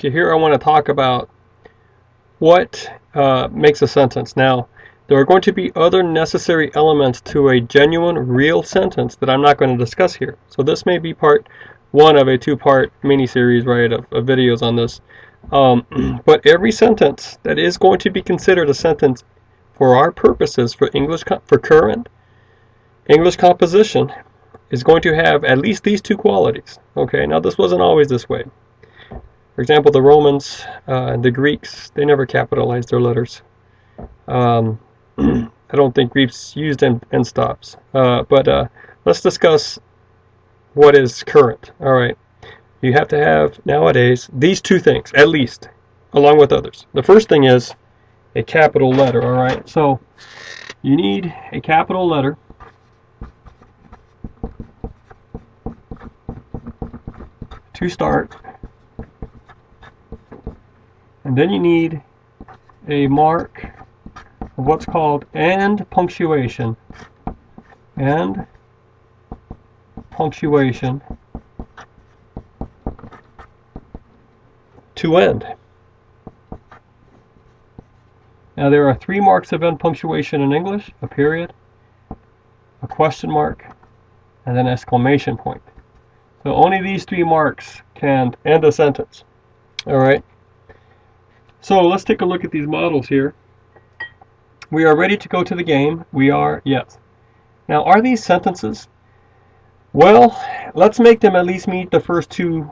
Okay, here I want to talk about what makes a sentence. Now, there are going to be other necessary elements to a genuine, real sentence that I'm not going to discuss here. So this may be part one of a two-part mini-series, right, of videos on this. But every sentence that is going to be considered a sentence for our purposes, for current English composition, is going to have at least these two qualities. Okay, now this wasn't always this way. For example, the Romans and the Greeks, they never capitalized their letters. I don't think Greeks used end stops. But let's discuss what is current. All right, you have to have nowadays these two things at least, along with others. The first thing is a capital letter. All right, so you need a capital letter to start, and then you need a mark of what's called end punctuation. End punctuation to end. Now there are three marks of end punctuation in English: a period, a question mark, and an exclamation point. So only these three marks can end a sentence. All right. So let's take a look at these models here. We are ready to go to the game. We are, yes. Now, are these sentences? Well, let's make them at least meet the first two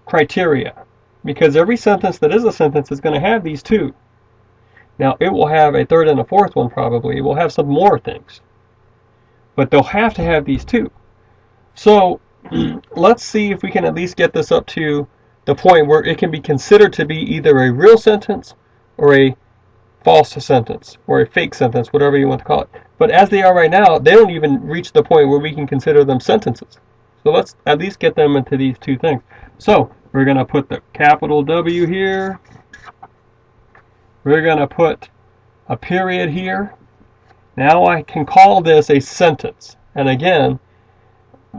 criteria, because every sentence that is a sentence is going to have these two. Now, it will have a third and a fourth one probably. It will have some more things, but they'll have to have these two. So let's see if we can at least get this up to the point where it can be considered to be either a real sentence or a false sentence or a fake sentence, whatever you want to call it. But as they are right now, they don't even reach the point where we can consider them sentences. So let's at least get them into these two things. So we're going to put the capital W here. We're going to put a period here. Now I can call this a sentence. And again,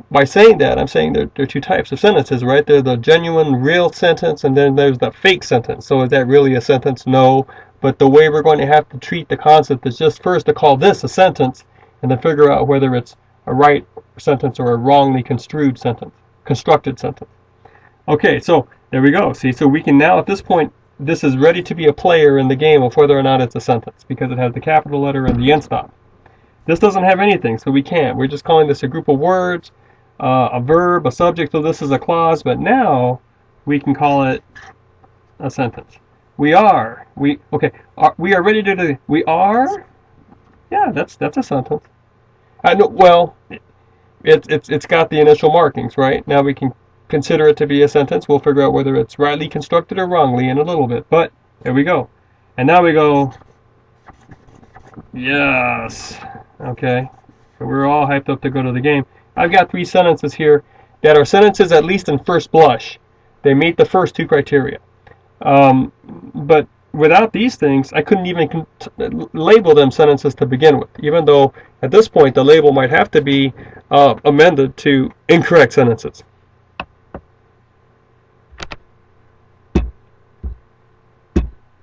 by saying that, I'm saying there are two types of sentences, right? There's the genuine, real sentence, and then there's the fake sentence. So is that really a sentence? No. But the way we're going to have to treat the concept is just first to call this a sentence, and then figure out whether it's a right sentence or a wrongly construed sentence, constructed sentence. Okay, so there we go. See, so we can now, at this point, this is ready to be a player in the game of whether or not it's a sentence, because it has the capital letter and the end stop. This doesn't have anything, so we can't. We're just calling this a group of words, a verb, a subject, so this is a clause, but now we can call it a sentence. We are ready to do, we are, yeah, that's a sentence. I know, well, it's got the initial markings, right? Now we can consider it to be a sentence. We'll figure out whether it's rightly constructed or wrongly in a little bit, but there we go. And now we go, yes, okay, so we're all hyped up to go to the game. I've got three sentences here that are sentences, at least in first blush. They meet the first two criteria. But without these things, I couldn't even label them sentences to begin with, even though at this point the label might have to be amended to incorrect sentences.